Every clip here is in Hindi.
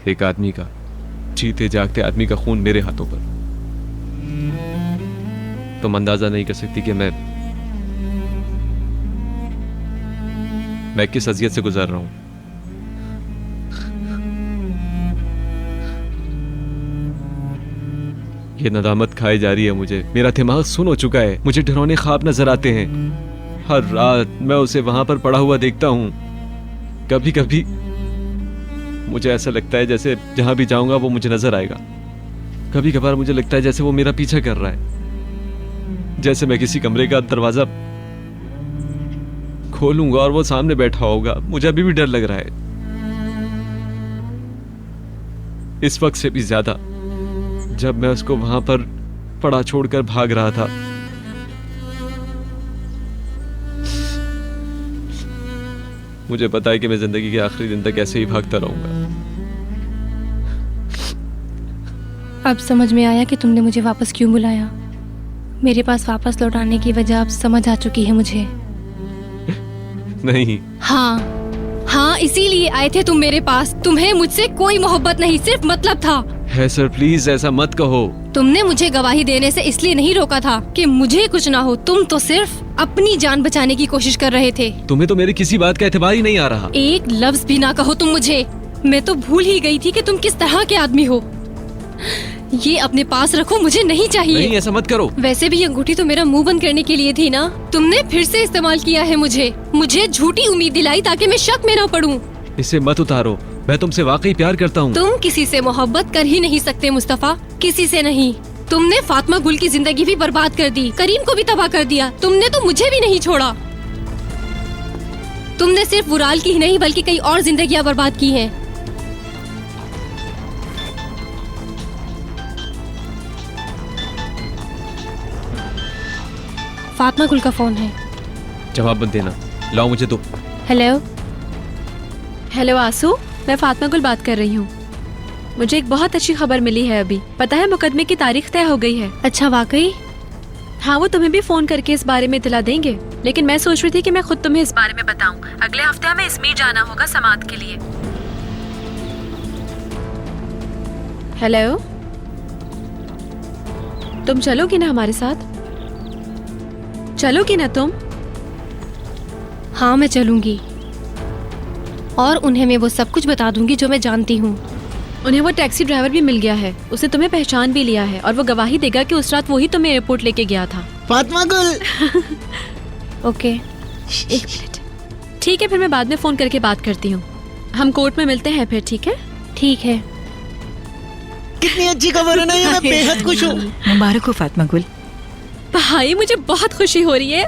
एक आदमी का, जीते जागते आदमी का खून मेरे हाथों पर। तुम अंदाजा नहीं कर सकती कि मैं किस अजियत से गुजर रहा हूं। ये नदामत खाई जा रही है मुझे। मेरा दिमाग सुन हो चुका है। मुझे डरावने ख्वाब नजर आते हैं। हर रात मैं उसे वहां पर पड़ा हुआ देखता हूं। कभी कभी मुझे ऐसा लगता है जैसे जहां भी जाऊंगा वो मुझे नजर आएगा। कभी कभार मुझे लगता है जैसे वो मेरा पीछा कर रहा है, जैसे मैं किसी कमरे का दरवाजा खोलूंगा और वो सामने बैठा होगा। मुझे अभी भी डर लग रहा है, इस वक्त से भी ज्यादा जब मैं उसको वहां पर पड़ा छोड़कर भाग रहा था। मुझे पता है कि मैं जिंदगी के आखिरी दिन तक ऐसे ही भागता रहूंगा। अब समझ में आया कि तुमने मुझे वापस क्यों बुलाया। मेरे पास वापस लौटाने की वजह अब समझ आ चुकी है मुझे। नहीं। हाँ, इसीलिए आए थे तुम मेरे पास। तुम्हें मुझसे कोई मोहब्बत नहीं, सिर्फ मतलब था। है सर, प्लीज ऐसा मत कहो। तुमने मुझे गवाही देने से इसलिए नहीं रोका था कि मुझे कुछ ना हो। तुम तो सिर्फ अपनी जान बचाने की कोशिश कर रहे थे। तुम्हें तो मेरी किसी बात का एतबार ही नहीं आ रहा। एक लफ्ज भी ना कहो तुम मुझे। मैं तो भूल ही गई थी कि तुम किस तरह के आदमी हो। ये अपने पास रखो, मुझे नहीं चाहिए। नहीं, ऐसा मत करो। वैसे भी ये अंगूठी तो मेरा मुंह बंद करने के लिए थी ना। तुमने फिर से इस्तेमाल किया है मुझे झूठी उम्मीद दिलाई ताकि मैं शक में ना पड़ूं। इसे मत उतारो, मैं तुमसे वाकई प्यार करता हूँ। तुम किसी से मोहब्बत कर ही नहीं सकते मुस्तफा, किसी से नहीं। तुमने फातिमा गुल की जिंदगी भी बर्बाद कर दी, करीम को भी तबाह कर दिया। तुमने तो मुझे भी नहीं छोड़ा। तुमने सिर्फ वुराल की ही नहीं बल्कि कई और जिंदगियां बर्बाद की हैं। फातिमा गुल का फोन है। जवाब मत देना, लाओ मुझे दो। हेलो आसू, मैं फातिमा गुल बात कर रही हूँ। मुझे एक बहुत अच्छी खबर मिली है अभी। पता है मुकदमे की तारीख तय हो गई है। अच्छा, वाकई? हाँ, वो तुम्हें भी फोन करके इस बारे में इतला देंगे, लेकिन मैं सोच रही थी कि मैं खुद तुम्हें इस बारे में बताऊं। अगले हफ्ते हमें इस्मीर जाना होगा समाअत के लिए। हेलो, तुम चलोगी ना हमारे साथ? चलोगी ना तुम? हाँ, मैं चलूंगी और उन्हें मैं वो सब कुछ बता दूंगी जो मैं जानती हूँ। उन्हें वो टैक्सी ड्राइवर भी मिल गया है। उसने तुम्हें पहचान भी लिया है और वो गवाही देगा कि उस रात वो ही तुम्हें एयरपोर्ट लेके गया था। फातिमा गुल। ओके, एक मिनट। ठीक है, फिर मैं बाद में फोन करके बात करती हूँ। हम कोर्ट में मिलते हैं फिर, ठीक है? ठीक है। कितनी अच्छी खबर है ना ये, मैं बेहद खुश हूँ। मुबारक हो फातिमा गुल। भाई, मुझे बहुत खुशी हो रही है।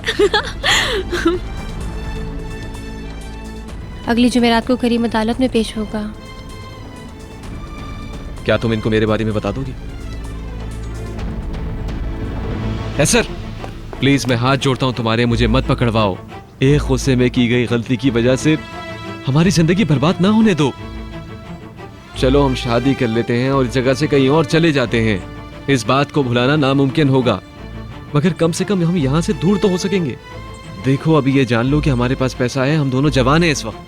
अगली जुमेरात को करीम अदालत में पेश होगा। क्या तुम इनको मेरे बारे में बता दोगी? है सर, प्लीज मैं हाथ जोड़ता हूं तुम्हारे, मुझे मत पकड़वाओ। एक गुस्से में की गई गलती की वजह से हमारी जिंदगी बर्बाद ना होने दो। चलो हम शादी कर लेते हैं और इस जगह से कहीं और चले जाते हैं। इस बात को भुलाना नामुमकिन होगा, मगर कम से कम हम यहां से दूर तो हो सकेंगे। देखो, अभी ये जान लो कि हमारे पास पैसा है, हम दोनों जवान हैं इस वक्त।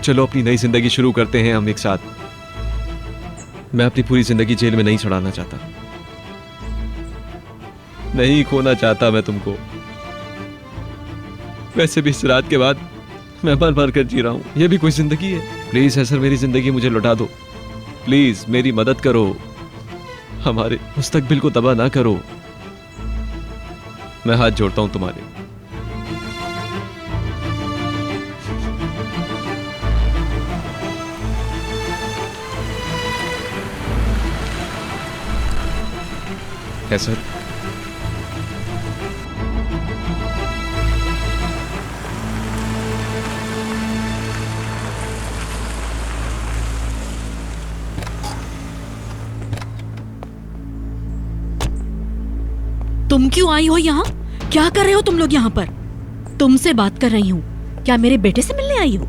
चलो अपनी नई जिंदगी शुरू करते हैं हम एक साथ। मैं अपनी पूरी जिंदगी जेल में नहीं सड़ाना चाहता, नहीं खोना चाहता मैं तुमको। वैसे भी इस रात के बाद मैं मर मर कर जी रहा हूं। ये भी कोई जिंदगी है? प्लीज है सर, मेरी जिंदगी मुझे लौटा दो। प्लीज मेरी मदद करो, हमारे मुस्तकबिल को तबाह ना करो। मैं हाथ जोड़ता हूं तुम्हारे। है सर। तुम क्यों आई हो यहाँ? क्या कर रहे हो तुम लोग यहाँ पर? तुमसे बात कर रही हूँ। क्या मेरे बेटे से मिलने आई हो?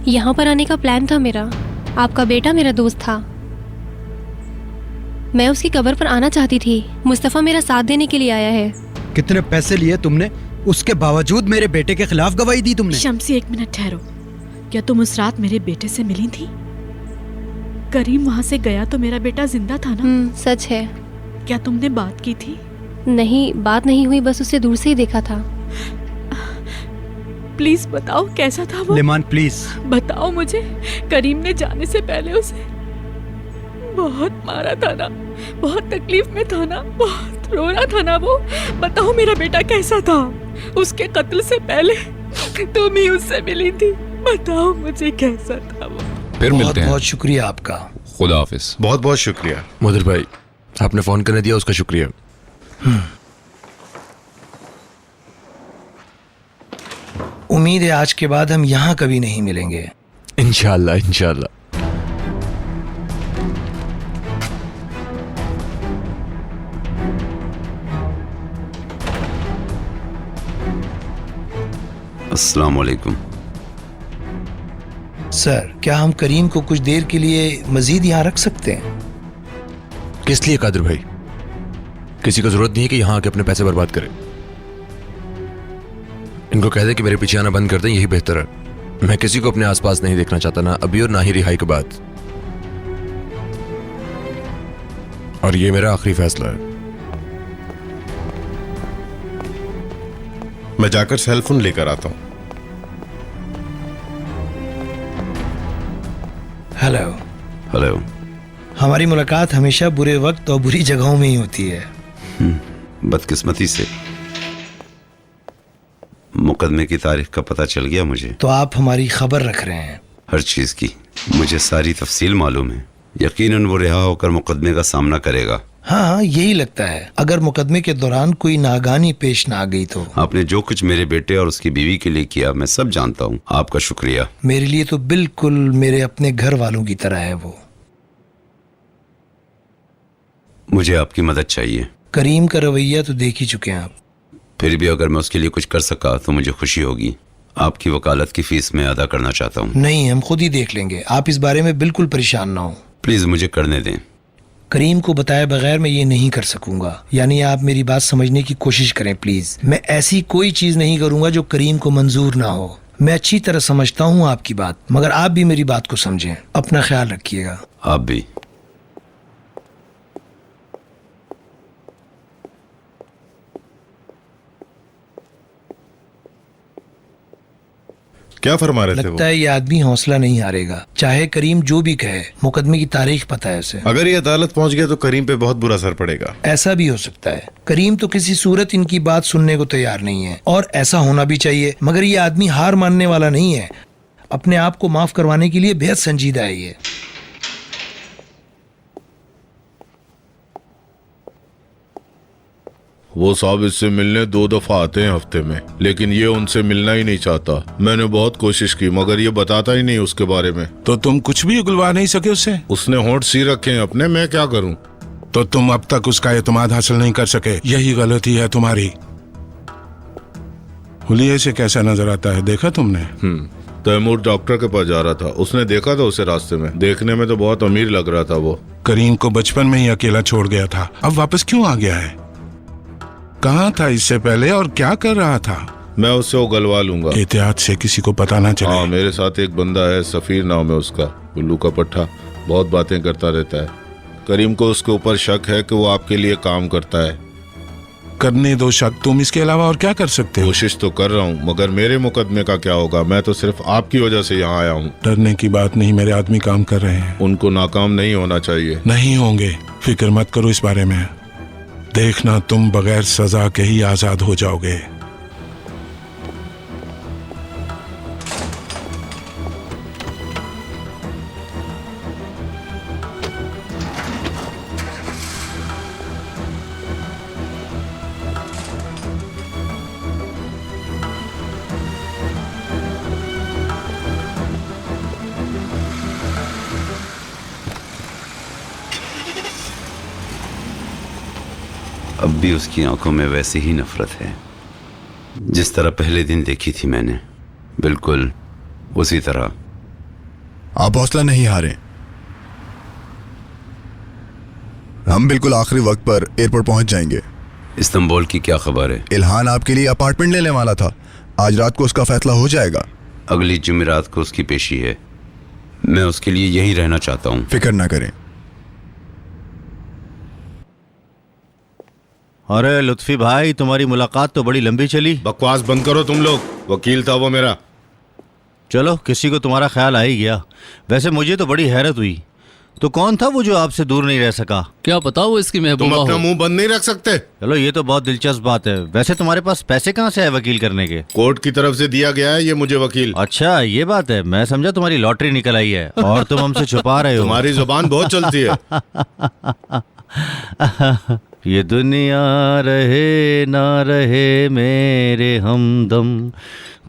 यहाँ पर आने का प्लान था मेरा। आपका बेटा मेरा दोस्त था। मैं उसकी कब्र पर आना चाहती थी। मुस्तफा मेरा साथ देने के लिए आया है। कितने पैसे लिए तुमने? उसके बावजूद मेरे बेटे के खिलाफ गवाही दी तुमने। शम्सी, एक मिनट ठहरो। क्या तुम उस रात मेरे बेटे से मिली थी? करीम वहां से गया तो मेरा बेटा जिंदा था ना? सच है। क्या तुमने बात की थी? नहीं, बात नहीं हुई, बस उसे दूर से ही देखा था। प्लीज बताओ कैसा था वो? लेमान प्लीज बताओ मुझे। करीम ने जाने से पहले उसे बहुत मारा था ना, बहुत तकलीफ में था ना, बहुत रो रहा था ना वो। बताओ मेरा बेटा कैसा था? उसके कत्ल से पहले तुम ही उससे मिली थी। बताओ मुझे कैसा था वो? फिर मिलते हैं। बहुत शुक्रिया आपका। खुदा हाफिज। बहुत बहुत शुक्रिया। मुदीर भाई, आपने फोन करने दिया उसका शुक्रिया। उम्मीद है आज के बाद हम यहाँ कभी नहीं मिलेंगे। इंशाल्लाह इंशाल्लाह। अस्सलाम वालेकुम। सर, क्या हम करीम को कुछ देर के लिए मजीद यहाँ रख सकते हैं? किस लिए कादिर भाई? किसी को जरूरत नहीं है कि यहाँ आके अपने पैसे बर्बाद करें। इनको कह दे कि मेरे पीछे आना बंद कर दें, यही बेहतर है। मैं किसी को अपने आसपास नहीं देखना चाहता, ना अभी और ना ही रिहाई के बाद। और ये मेरा आखिरी फैसला है। मैं जाकर सेल फोन लेकर आता हूँ। हेलो। हेलो। हमारी मुलाकात हमेशा बुरे वक्त और बुरी जगहों में ही होती है। बदकिस्मती से मुकदमे की तारीख का पता चल गया मुझे। तो आप हमारी खबर रख रहे हैं? हर चीज की मुझे सारी तफसील मालूम है। यकीनन वो रिहा होकर मुकदमे का सामना करेगा। हाँ, यही लगता है। अगर मुकदमे के दौरान कोई नागानी पेश ना आ गई तो। आपने जो कुछ मेरे बेटे और उसकी बीवी के लिए किया मैं सब जानता हूँ। आपका शुक्रिया। मेरे लिए तो बिल्कुल मेरे अपने घर वालों की तरह है वो। मुझे आपकी मदद चाहिए। करीम का रवैया तो देख ही चुके हैं आप। फिर भी अगर मैं उसके लिए कुछ कर सका तो मुझे खुशी होगी। आपकी वकालत की फीस मैं अदा करना चाहता हूँ। नहीं, हम खुद ही देख लेंगे। आप इस बारे में बिल्कुल परेशान ना हो। प्लीज मुझे करने दें। करीम को बताए बगैर मैं ये नहीं कर सकूंगा। यानी आप मेरी बात समझने की कोशिश करें प्लीज। मैं ऐसी कोई चीज नहीं करूंगा जो करीम को मंजूर ना हो। मैं अच्छी तरह समझता हूँ आपकी बात, मगर आप भी मेरी बात को समझें। अपना ख्याल रखिएगा। आप भी। क्या फरमा रहे थे वो? लगता है ये आदमी हौसला नहीं हारेगा, चाहे करीम जो भी कहे। मुकदमे की तारीख पता है उसे। अगर ये अदालत पहुंच गया तो करीम पे बहुत बुरा असर पड़ेगा। ऐसा भी हो सकता है। करीम तो किसी सूरत इनकी बात सुनने को तैयार नहीं है, और ऐसा होना भी चाहिए। मगर ये आदमी हार मानने वाला नहीं है। अपने आप को माफ करवाने के लिए बेहद संजीदा है ये। वो साहब इससे मिलने 2 दफा आते हैं हफ्ते में, लेकिन ये उनसे मिलना ही नहीं चाहता। मैंने बहुत कोशिश की मगर ये बताता ही नहीं उसके बारे में। तो तुम कुछ भी उगलवा नहीं सके उससे? उसने होंठ सी रखे हैं अपने, मैं क्या करूं? तो तुम अब तक उसका एतमाद हासिल नहीं कर सके, यही गलती है तुम्हारी। हुलिये से कैसा नजर आता है, देखा तुमने? तैमूर डॉक्टर के पास जा रहा था, उसने देखा था उसे रास्ते में। देखने में तो बहुत अमीर लग रहा था वो। करीम को बचपन में ही अकेला छोड़ गया था, अब वापस क्यों आ गया है? कहाँ था इससे पहले और क्या कर रहा था? मैं उससे उगलवा लूंगा। एहतियात से, किसी को पता ना चले। हाँ, मेरे साथ एक बंदा है, सफीर नाम है उसका, उल्लू का पट्टा, बहुत बातें करता रहता है। करीम को उसके ऊपर शक है कि वो आपके लिए काम करता है। करने दो शक, तुम इसके अलावा और क्या कर सकते हो? कोशिश तो कर रहा हूँ, मगर मेरे मुकदमे का क्या होगा? मैं तो सिर्फ आपकी वजह से यहाँ आया हूँ। डरने की बात नहीं, मेरे आदमी काम कर रहे हैं। उनको नाकाम नहीं होना चाहिए। नहीं होंगे, फिक्र मत करो इस बारे में। देखना, तुम बगैर सजा के ही आजाद हो जाओगे। अब भी उसकी आंखों में वैसी ही नफरत है जिस तरह पहले दिन देखी थी मैंने, बिल्कुल उसी तरह। आप हौसला नहीं हारे। हम बिल्कुल आखिरी वक्त पर एयरपोर्ट पहुंच जाएंगे। इस्तांबुल की क्या खबर है? इल्हान आपके लिए अपार्टमेंट लेने वाला था, आज रात को उसका फैसला हो जाएगा। अगली जुमेरात को उसकी पेशी है। मैं उसके लिए यहीं रहना चाहता हूँ। फिक्र ना करें। अरे लुत्फी भाई, तुम्हारी मुलाकात तो बड़ी लंबी चली। बकवास बंद करो तुम लोग। वकील था वो मेरा। चलो, किसी को तुम्हारा ख्याल आ ही गया। वैसे मुझे तो बड़ी हैरत हुई, तो कौन था वो जो आपसे दूर नहीं रह सका? क्या पता वो इसकी तुम महबूबा अपना हो। मुंह बंद नहीं रख सकते? चलो, ये तो बहुत दिलचस्प बात है। वैसे तुम्हारे पास पैसे कहाँ से है वकील करने के? कोर्ट की तरफ से दिया गया है ये मुझे वकील। अच्छा, ये बात है। मैं समझा तुम्हारी लॉटरी निकल आई है और तुम हमसे छुपा रहे हो। तुम्हारी जुबान बहुत चलती है। ये दुनिया रहे ना रहे मेरे हमदम,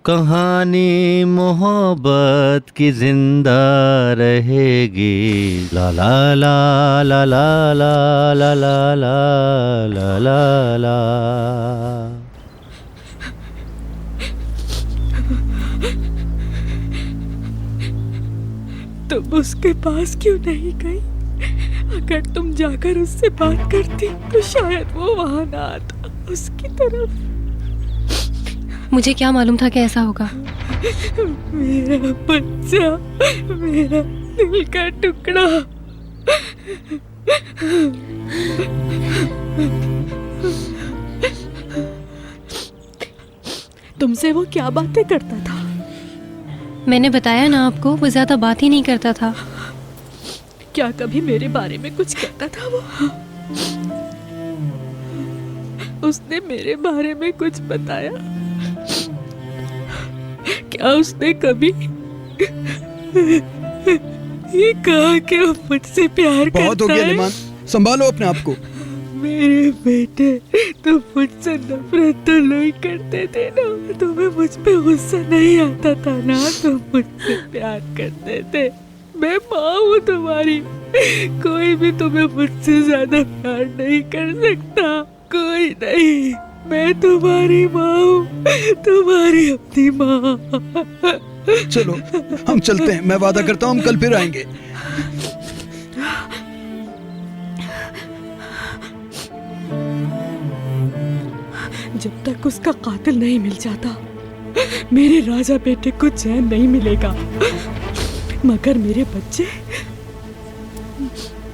कहानी मोहब्बत की जिंदा रहेगी। ला ला ला ला ला ला ला ला ला ला ला। तुम उसके पास क्यों नहीं गई? अगर तुम जाकर उससे बात करती तो शायद वो वहां ना आता उसकी तरफ। मुझे क्या मालूम था कि ऐसा होगा। मेरा बच्चा, मेरा दिल का टुकड़ा। तुमसे वो क्या बातें करता था? मैंने बताया ना आपको, वो ज्यादा बात ही नहीं करता था। क्या कभी मेरे बारे में कुछ कहता था वो? उसने मेरे बारे में कुछ बताया? क्या उसने कभी ये कहा कि वो मुझसे प्यार करता है? बहुत हो गया लिमान, संभालो अपने आप को। मेरे बेटे, तुम मुझसे नफरत तो नहीं करते थे ना? तुम्हें मुझ पे गुस्सा नहीं आता था ना? तुम मुझसे प्यार करते थे। मैं माँ हूँ तुम्हारी। कोई भी तुम्हें मुझसे ज्यादा प्यार नहीं कर सकता, कोई नहीं। मैं तुम्हारी माँ हूँ, तुम्हारी अपनी माँ। चलो हम चलते हैं, मैं वादा करता हूँ हम कल फिर आएंगे। जब तक उसका कातिल नहीं मिल जाता, मेरे राजा बेटे को चैन नहीं मिलेगा। मगर मेरे बच्चे,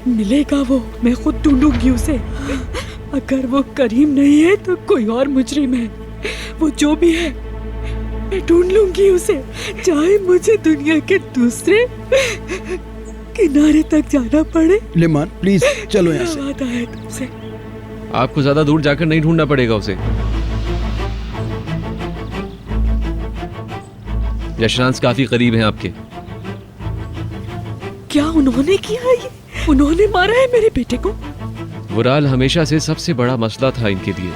मिलेगा वो। मैं खुद ढूंढूंगी उसे। अगर वो करीम नहीं है तो कोई और मुजरिम है। वो जो भी है, मैं ढूंढ लूंगी उसे, चाहे मुझे दुनिया के दूसरे किनारे तक जाना पड़े। लिमान प्लीज चलो यहाँ से। वादा है तुमसे। आपको ज्यादा दूर जाकर नहीं ढूंढना पड़ेगा उसे। यशरांस काफी करीब हैं आपके। क्या उन्होंने किया ये? उन्होंने मारा है मेरे बेटे को? वुराल हमेशा से सबसे बड़ा मसला था इनके लिए।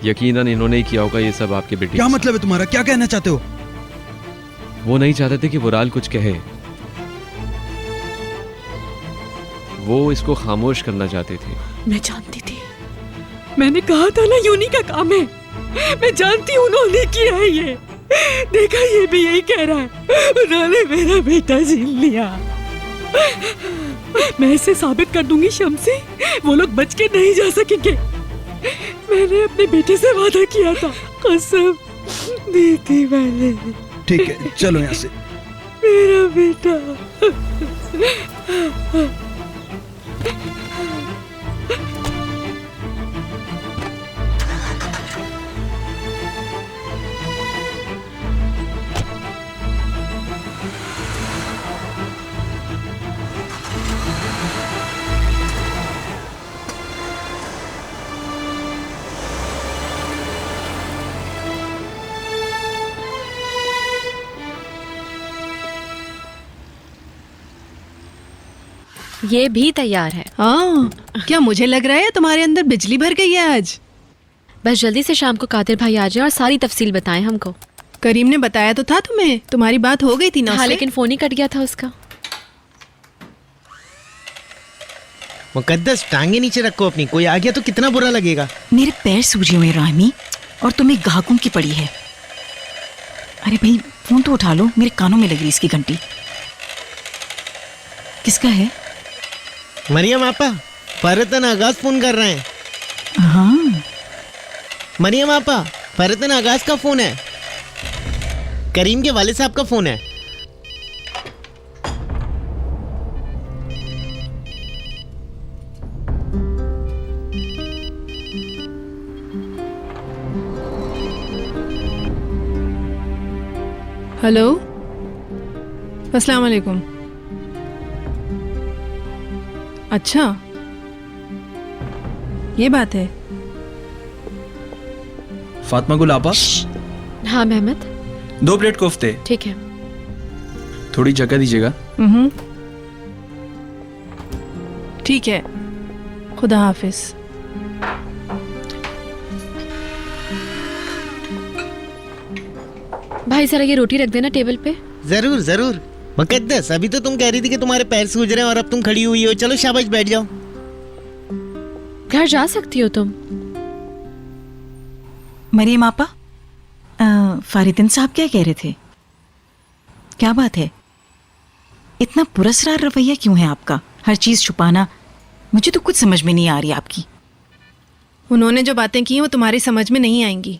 यकीनन इन्होंने ही किया होगा ये सब आपके बेटे। क्या मतलब है तुम्हारा? क्या कहना चाहते हो? वो नहीं चाहते थे कि वुराल कुछ कहे, वो इसको खामोश करना चाहते थे। मैं जानती थी। मैंने कहा था ना, यूनी का काम है। मैं जानती हूँ उन्होंने किया है ये। देखा, ये भी यही कह रहा है। उन्होंने मेरा बेटा छीन लिया। मैं इसे साबित कर दूंगी शम्सी, वो लोग बच के नहीं जा सकेंगे। मैंने अपने बेटे से वादा किया था, कसम दी थी मैंने। ठीक है चलो यहाँ से। मेरा बेटा। ये भी तैयार है। हाँ, क्या मुझे लग रहा है तुम्हारे अंदर बिजली भर गई है आज? बस जल्दी से शाम को कादिर भाई आ जाए और सारी तफसील बताएं हमको। करीम ने बताया तो था तुम्हें, तुम्हारी बात हो गई थी ना? हाँ, लेकिन फोन ही कट गया था उसका। मुकद्दस, टांगे नीचे रखो अपनी, कोई आ गया तो कितना बुरा लगेगा। मेरे पैर सूजे हुए रामी, और तुम्हें गाहकों की पड़ी है। अरे भाई फोन तो उठा लो, मेरे कानों में लग रही इसकी घंटी। किसका है? मरियम आपा, फरतन आगाज फोन कर रहे हैं। हाँ मरियम आपा, फरतन आगाज का फोन है। करीम के वाले साहब का फोन है। हेलो, अस्सलाम वालेकुम। अच्छा, ये बात है। फातिमा गुल आपा, हाँ मेहमद, 2 प्लेट कोफ्ते। ठीक है। थोड़ी जगह दीजिएगा। ठीक है, खुदा हाफिज। भाई जरा ये रोटी रख देना टेबल पे। जरूर जरूर। मुकद्दस, अभी तो तुम कह रही थी कि तुम्हारे पैर सूज रहे हैं और अब तुम खड़ी हुई हो। चलो शाबाश, बैठ जाओ। घर जा सकती हो तुम। मरियम आपा, फारिदन साहब क्या कह रहे थे? क्या बात है? इतना पुरस्कार रवैया क्यों है आपका? हर चीज छुपाना, मुझे तो कुछ समझ में नहीं आ रही आपकी। उन्होंने जो बातें की वो तुम्हारी समझ में नहीं आएंगी।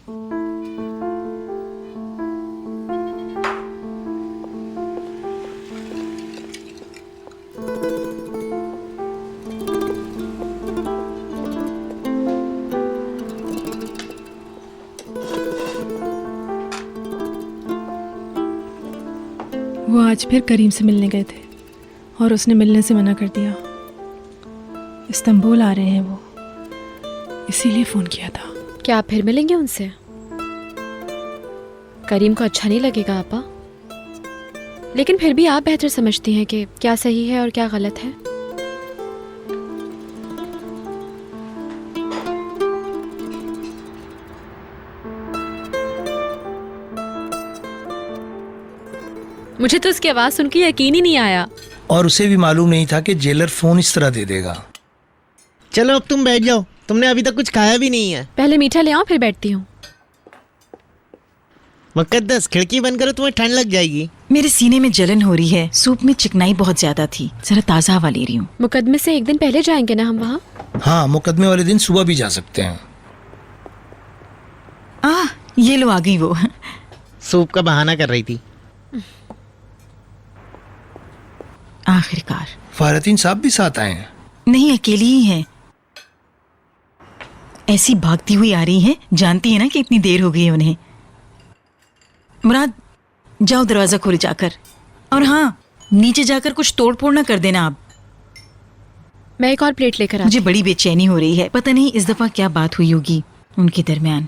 वो आज फिर करीम से मिलने गए थे और उसने मिलने से मना कर दिया। इस्तांबुल आ रहे हैं वो, इसीलिए फोन किया था। क्या आप फिर मिलेंगे उनसे? करीम को अच्छा नहीं लगेगा आपा, लेकिन फिर भी आप बेहतर समझती हैं कि क्या सही है और क्या गलत है। मुझे तो उसकी आवाज सुन के यकीन ही नहीं आया। और उसे भी मालूम नहीं था कि जेलर फोन इस तरह दे देगा। चलो अब तुम बैठ जाओ, तुमने अभी तक कुछ खाया भी नहीं है। पहले मीठा ले आओ, फिर बैठती हूँ। मुकद्दस, खिड़की बंद करो, तुम्हें ठंड लग जाएगी। मेरे सीने में जलन हो रही है, सूप में चिकनाई बहुत ज्यादा थी, जरा ताज़ा हवा ले रही हूँ। मुकदमे से एक दिन पहले जाएंगे ना हम वहाँ? हाँ, मुकदमे वाले दिन सुबह भी जा सकते हैं। ये लो आ गई वो। सूप का बहाना कर रही थी। आखिरकार फारतीन साहब भी साथ आए हैं? नहीं, अकेली ही है। ऐसी भागती हुई आ रही है, जानती है ना कि इतनी देर हो गई है उन्हें। मुराद, जाओ दरवाजा खोले जाकर, और हाँ, नीचे जाकर कुछ तोड़ फोड़ ना कर देना आप। मैं एक और प्लेट लेकर मुझे बड़ी बेचैनी हो रही है, पता नहीं इस दफा क्या बात हुई होगी उनके दरमियान।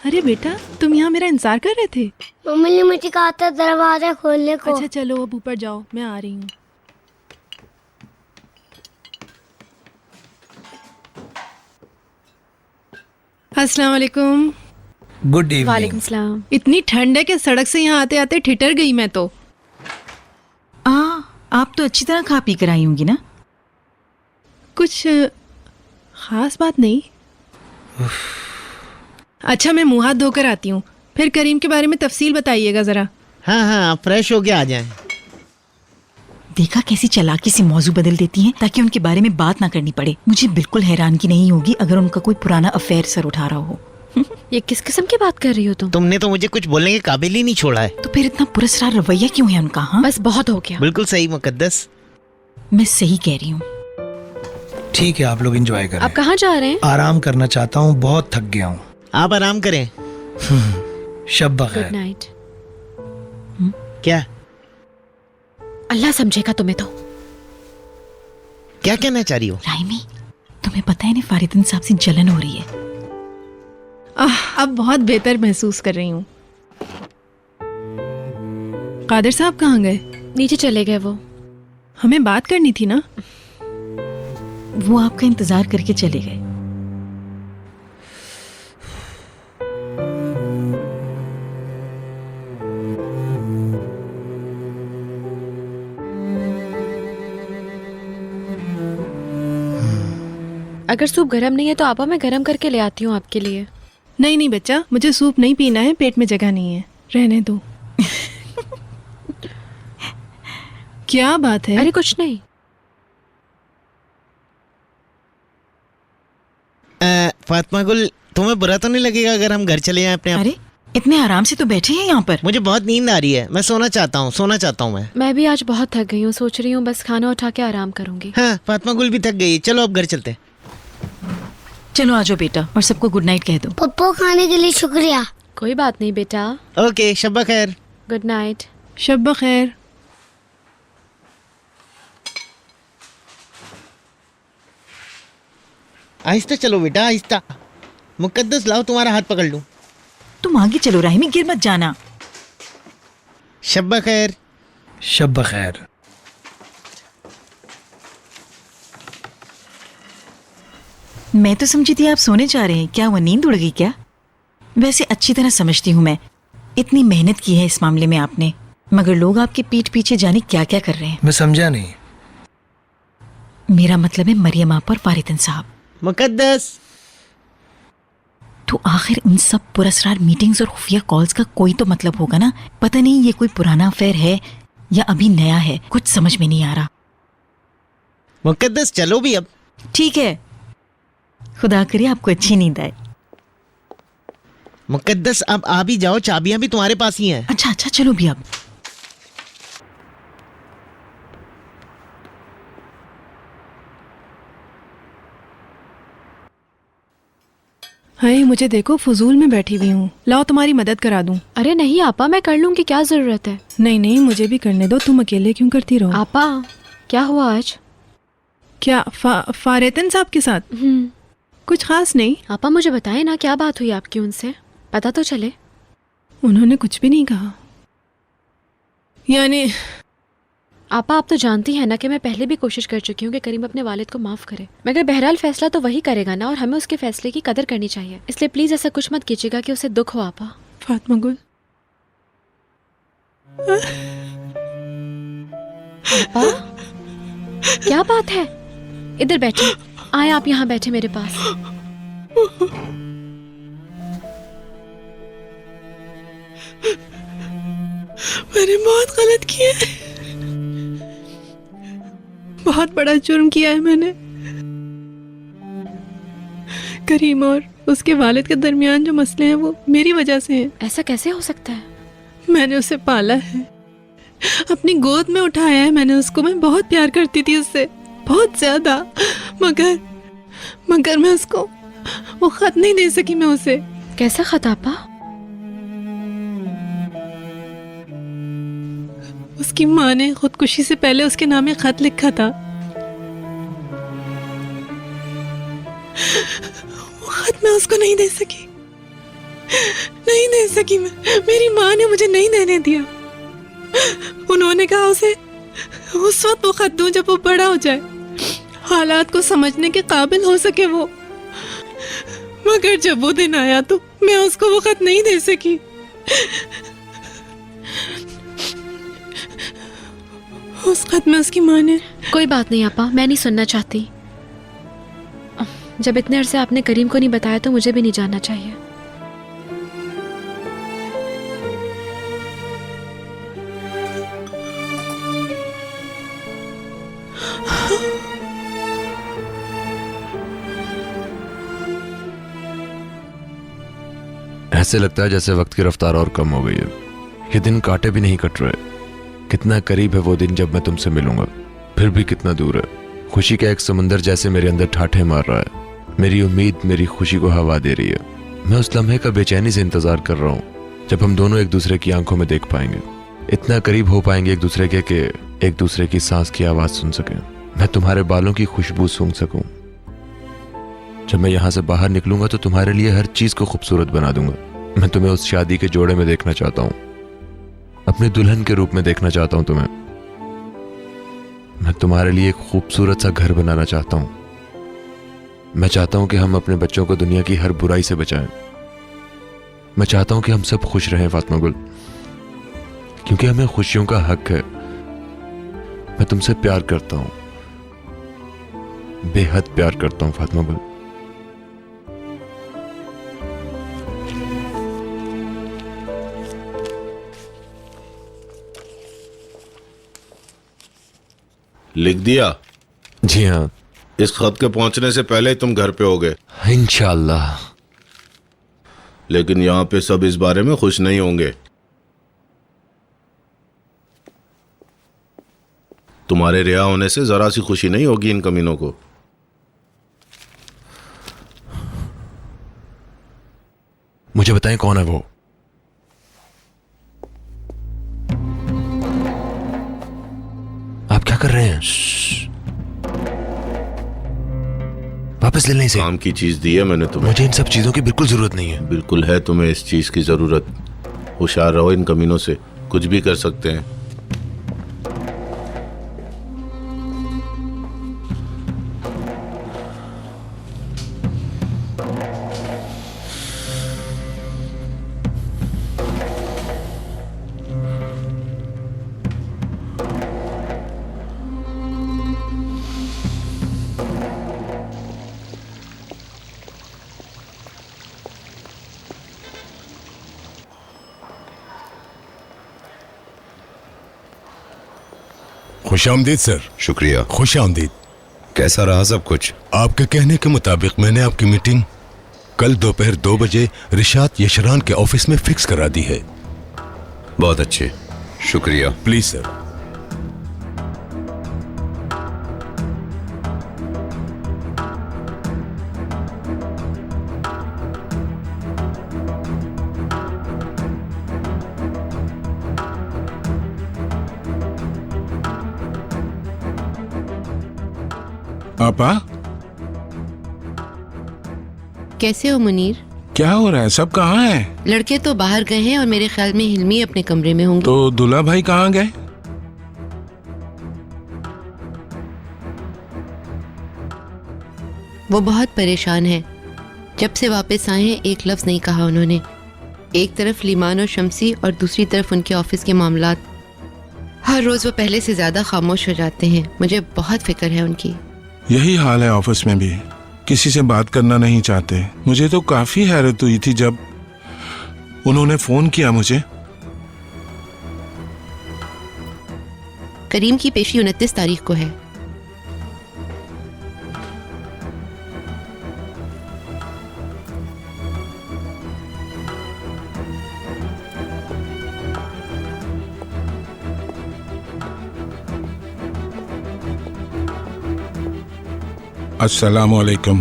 अरे बेटा, तुम यहाँ मेरा इंतजार कर रहे थे? मम्मी ने मुझे कहा था दरवाजा खोलने को। अच्छा चलो, अब ऊपर जाओ, मैं आ रही हूँ। अस्सलाम वालेकुम। Good evening. वालेकुम सलाम। इतनी ठंड है कि सड़क से यहाँ आते आते ठिठर गई मैं तो। आप तो अच्छी तरह खा पी कर आई होंगी ना? कुछ खास बात नहीं। अच्छा, मैं मुंह हाथ धोकर आती हूँ, फिर करीम के बारे में तफसील बताइएगा जरा। हाँ हाँ, आप फ्रेश होके आ जाएं। देखा कैसी चालाकी से मौजू बदल देती हैं ताकि उनके बारे में बात ना करनी पड़े। मुझे बिल्कुल हैरानगी नहीं होगी अगर उनका कोई पुराना अफेयर सर उठा रहा हो। ये किस किस्म की बात कर रही हो तुम? तुमने तो मुझे कुछ बोलने के काबिल ही नहीं छोड़ा है। तो फिर इतना पुरस्कार रवैया क्यों है उनका? हाँ, बस बहुत हो गया। बिल्कुल सही मुकद्दस, मैं सही कह रही हूँ। ठीक है, आप लोग एंजॉय करें। आप कहाँ जा रहे हैं? आराम करना चाहता हूँ, बहुत थक गया हूँ। आप आराम करें। शब बखैर। Good night. क्या? अल्लाह समझेगा तुम्हें तो। क्या कहना चाह रही हो? राइमी, तुम्हें पता है ना फारिदन साहब से जलन हो रही है। अब बहुत बेहतर महसूस कर रही हूँ। कादिर साहब कहाँ गए? नीचे चले गए वो। हमें बात करनी थी ना। वो आपका इंतजार करके चले गए। अगर सूप गर्म नहीं है तो आपा मैं गर्म करके ले आती हूँ आपके लिए। नहीं नहीं बच्चा, मुझे सूप नहीं पीना है, पेट में जगह नहीं है, रहने दो। क्या बात है? अरे कुछ नहीं। फातिमा गुल, तुम्हें बुरा तो नहीं लगेगा अगर हम घर चले जाएं अपने आप? अरे इतने आराम से तो बैठे हैं यहाँ पर। मुझे बहुत नींद आ रही है, मैं सोना चाहता हूँ मैं भी आज बहुत थक गई हूँ, सोच रही हूँ बस खाना उठा के आराम करूंगी। हाँ, फातिमा गुल भी थक गई। चलो अब घर चलते हैं। चलो आ जाओ बेटा, और सबको गुड नाइट कह दो। पप्पू खाने के लिए शुक्रिया। कोई बात नहीं बेटा। ओके, शब्बा खैर। Good night. शब्बा खैर। आहिस्ता चलो बेटा, आहिस्ता। मुकद्दस लाओ, तुम्हारा हाथ पकड़ लूं। तुम आगे चलो राहिमी, गिर मत जाना। शब्बा खैर। शब्बा खैर। मैं तो समझी थी आप सोने जा रहे हैं, क्या वो नींद उड़ गई क्या? वैसे अच्छी तरह समझती हूँ मैं, इतनी मेहनत की है इस मामले में आपने, मगर लोग आपके पीठ पीछे जाने क्या क्या कर रहे हैं। मैं समझा नहीं। मेरा मतलब है मरियम आप और फारिदन साहब। मुकद्दस। तो आखिर इन सब पुरस्कार मीटिंग्स और खुफिया कॉल्स का कोई तो मतलब होगा ना। पता नहीं ये कोई पुराना अफेयर है या अभी नया है, कुछ समझ में नहीं आ रहा। मुकद्दस चलो भी अब। ठीक है, खुदा करे आपको अच्छी नींद आए। मुकद्दस अब आ भी जाओ, चाबियां भी तुम्हारे पास ही हैं। अच्छा अच्छा चलो भी अब। हाय, मुझे देखो फजूल में बैठी हुई हूँ, लाओ तुम्हारी मदद करा दूँ। अरे नहीं आपा, मैं कर लूंगी, क्या जरूरत है। नहीं नहीं, मुझे भी करने दो, तुम अकेले क्यों करती रहो। आपा क्या हुआ आज? क्या फारिदन साहब के साथ? कुछ खास नहीं। आपा मुझे बताएं ना, क्या बात हुई आपकी उनसे, पता तो चले। उन्होंने कुछ भी नहीं कहा। यानी आपा आप तो जानती हैं ना कि मैं पहले भी कोशिश कर चुकी हूँ कि करीम अपने वालिद को माफ करे, मगर बहरहाल फैसला तो वही करेगा ना, और हमें उसके फैसले की कदर करनी चाहिए। इसलिए प्लीज ऐसा कुछ मत कीजिएगा कि उसे दुख हो। आपा फातिमा गुल। आपा क्या बात है? इधर बैठे, आए आप यहाँ बैठे मेरे पास। मैंने बहुत गलत किया है, बहुत बड़ा जुर्म किया है मैंने। करीम और उसके वालिद के दरमियान जो मसले हैं वो मेरी वजह से हैं। ऐसा कैसे हो सकता है? मैंने उसे पाला है, अपनी गोद में उठाया है मैंने उसको। मैं बहुत प्यार करती थी उससे, बहुत ज्यादा, मगर मैं उसको वो खत नहीं दे सकी मैं उसे। कैसा खत आपा? उसकी माँ ने खुदकुशी से पहले उसके नाम में खत लिखा था। वो खत मैं उसको नहीं दे सकी, नहीं दे सकी मैं। मेरी माँ ने मुझे नहीं देने दिया। उन्होंने कहा उसे उस वक्त वो खत दूं जब वो बड़ा हो जाए, हालात को समझने के काबिल हो सके वो। मगर जब वो दिन आया तो मैं उसको वो खत नहीं दे सकी। उस खत में उसकी माँ ने। कोई बात नहीं आपा, मैं नहीं सुनना चाहती। जब इतने अरसे आपने करीम को नहीं बताया तो मुझे भी नहीं जानना चाहिए। ऐसे लगता है जैसे वक्त की रफ्तार और कम हो गई है। ये दिन कांटे भी नहीं कट रहे। कितना करीब है वो दिन जब मैं तुमसे मिलूंगा, फिर भी कितना दूर है। खुशी का एक समुंदर जैसे मेरे अंदर ठाठे मार रहा है। मेरी उम्मीद मेरी खुशी को हवा दे रही है। मैं उस लम्हे का बेचैनी से इंतजार कर रहा हूँ जब हम दोनों एक दूसरे की आंखों में देख पाएंगे, इतना करीब हो पाएंगे एक दूसरे के कि एक दूसरे की सांस की आवाज सुन सकें, मैं तुम्हारे बालों की खुशबू सूंघ सकूं। जब मैं यहाँ से बाहर निकलूंगा तो तुम्हारे लिए हर चीज को खूबसूरत बना दूंगा। मैं तुम्हें उस शादी के जोड़े में देखना चाहता हूँ, अपने दुल्हन के रूप में देखना चाहता हूँ तुम्हें। मैं तुम्हारे लिए एक खूबसूरत सा घर बनाना चाहता हूँ। मैं चाहता हूँ कि हम अपने बच्चों को दुनिया की हर बुराई से बचाएं। मैं चाहता हूँ कि हम सब खुश रहें फातिमा गुल, क्योंकि हमें खुशियों का हक है। मैं तुमसे प्यार करता हूँ, बेहद प्यार करता हूँ फातिमा गुल। लिख दिया? जी हाँ। इस खत के पहुंचने से पहले ही तुम घर पे होगे। इंशाअल्लाह। लेकिन यहाँ पे सब इस बारे में खुश नहीं होंगे। तुम्हारे रिहा होने से जरा सी खुशी नहीं होगी इन कमीनों को। मुझे बताएं कौन है वो? आप क्या कर रहे हैं? वापस ले लें इसे। काम की चीज दी है मैंने तुम्हें। मुझे इन सब चीजों की बिल्कुल जरूरत नहीं है। बिल्कुल है तुम्हें इस चीज की जरूरत। होशियार रहो, इन कमीनों से कुछ भी कर सकते हैं। खुशामदीद सर। शुक्रिया। खुशामदीद। कैसा रहा सब कुछ? आपके कहने के मुताबिक मैंने आपकी मीटिंग कल दोपहर 2 बजे रिशाद यशरान के ऑफिस में फिक्स करा दी है। बहुत अच्छे, शुक्रिया। Please sir. आपा, कैसे हो मुनीर? क्या हो रहा है? सब कहाँ हैं? लड़के तो बाहर गए हैं और मेरे ख्याल में हिल्मी अपने कमरे में होंगे। तो दूल्हा भाई कहाँ गए? वो बहुत परेशान है। जब से वापस आए हैं एक लफ्ज नहीं कहा उन्होंने। एक तरफ लीमान और शम्सी और दूसरी तरफ उनके ऑफिस के मामलात। हर रोज वो पहले से ज्यादा खामोश हो जाते हैं। मुझे बहुत फिक्र है उनकी। यही हाल है ऑफिस में भी, किसी से बात करना नहीं चाहते। मुझे तो काफी हैरत हुई थी जब उन्होंने फोन किया मुझे। करीम की पेशी 29 तारीख को है। अस्सलामुअलैकुम।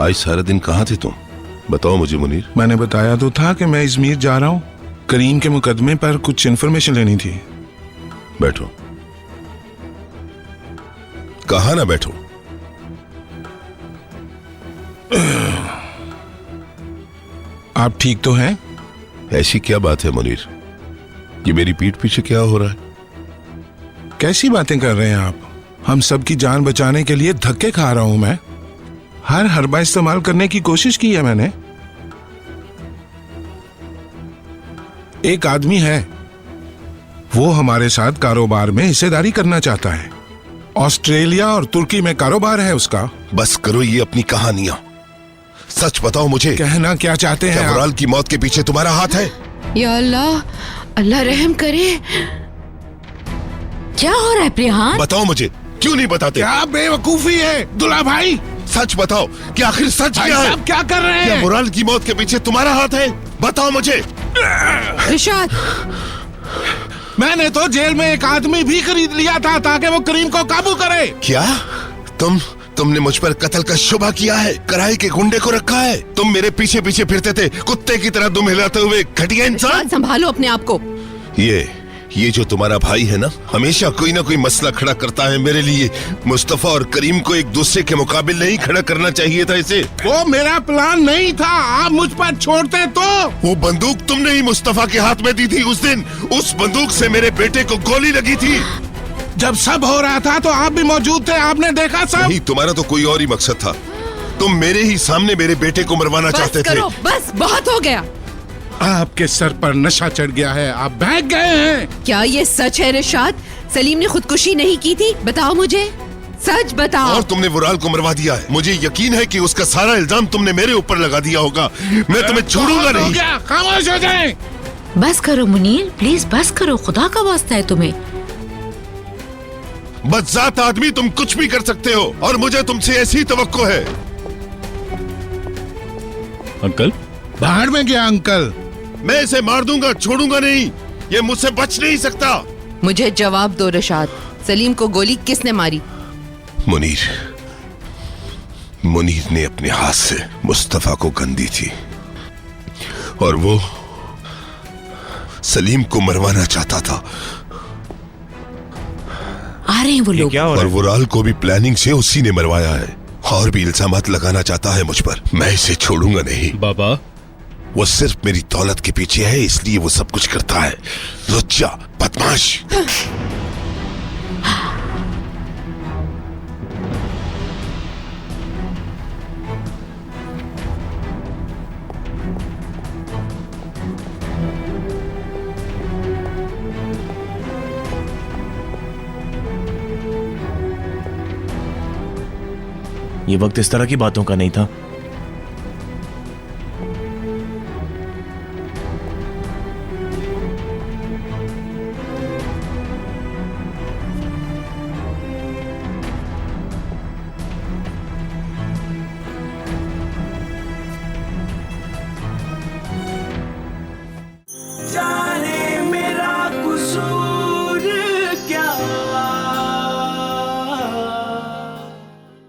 आज सारा दिन कहाँ थे तुम? बताओ मुझे मुनीर। मैंने बताया तो था कि मैं इजमीर जा रहा हूँ। करीम के मुकदमे पर कुछ इन्फॉर्मेशन लेनी थी। बैठो। कहा ना बैठो। आप ठीक तो हैं? ऐसी क्या बात है मुनीर? ये मेरी पीठ पीछे क्या हो रहा है? कैसी बातें कर रहे हैं आप? हम सबकी जान बचाने के लिए धक्के खा रहा हूं मैं। हर हरबा इस्तेमाल करने की कोशिश की है मैंने। एक आदमी है, वो हमारे साथ कारोबार में हिस्सेदारी करना चाहता है। ऑस्ट्रेलिया और तुर्की में कारोबार है उसका। बस करो ये अपनी कहानियां, सच बताओ मुझे। कहना क्या चाहते हैं? क्या मुराल की मौत के पीछे तुम्हारा हाथ है? या अल्लाह, अल्लाह रहम करे। क्या हो रहा है प्रियान? बताओ मुझे, क्यों नहीं बताते? क्या बेवकूफी है दुल्हा भाई? सच बताओ कि आखिर सच क्या है? क्या कर रहे हैं? क्या मुराल की मौत के पीछे तुम्हारा हाथ है? बताओ मुझे। रिशाद, मैंने तो जेल में एक आदमी भी खरीद लिया था ताकि वो करीम को काबू करे। क्या तुमने मुझ पर कत्ल का शुबा किया है? कराई के गुंडे को रखा है? तुम मेरे पीछे पीछे फिरते थे कुत्ते की तरह दुम हिलाते हुए, घटिया इंसान। संभालो अपने आप को। ये जो तुम्हारा भाई है ना, हमेशा कोई ना कोई मसला खड़ा करता है मेरे लिए। मुस्तफा और करीम को एक दूसरे के मुकाबिल नहीं खड़ा करना चाहिए था इसे। वो मेरा प्लान नहीं था, आप मुझ पर छोड़ते तो। वो बंदूक तुमने ही मुस्तफा के हाथ में दी थी उस दिन। उस बंदूक से मेरे बेटे को गोली लगी थी। जब सब हो रहा था तो आप भी मौजूद थे, आपने देखा सब। नहीं, तुम्हारा तो कोई और ही मकसद था। तुम मेरे ही सामने मेरे बेटे को मरवाना चाहते थे। बस बहुत हो गया। आपके सर पर नशा चढ़ गया है, आप बहक गए हैं। क्या ये सच है रिशाद? सलीम ने खुदकुशी नहीं की थी? बताओ मुझे, सच बताओ। और तुमने मुराल को मरवा दिया है। मुझे यकीन है कि उसका सारा इल्जाम तुमने मेरे ऊपर लगा दिया होगा। मैं तुम्हें छोड़ूंगा नहीं। खामोश हो जाएं। बस करो मुनीर, प्लीज बस करो, खुदा का वास्ता है तुम्हें। बदजात आदमी, तुम कुछ भी कर सकते हो और मुझे तुमसे ऐसी तवक्को है। अंकल भाड़ में गया अंकल। मैं इसे मार दूंगा, छोड़ूंगा नहीं। ये मुझसे बच नहीं सकता। मुझे जवाब दो रशाद, सलीम को गोली किसने मारी? मुनीर ने अपने हाथ से मुस्तफा को गन दी थी और वो सलीम को मरवाना चाहता था। आ रहे हैं वो लोग। और वुराल को भी प्लानिंग से उसी ने मरवाया है और भी इल्जामात लगाना चाहता है मुझ पर। मैं इसे छोड़ूंगा नहीं। बाबा, वो सिर्फ मेरी दौलत के पीछे है, इसलिए वो सब कुछ करता है। लुच्चा, बदमाश। ये वक्त इस तरह की बातों का नहीं था।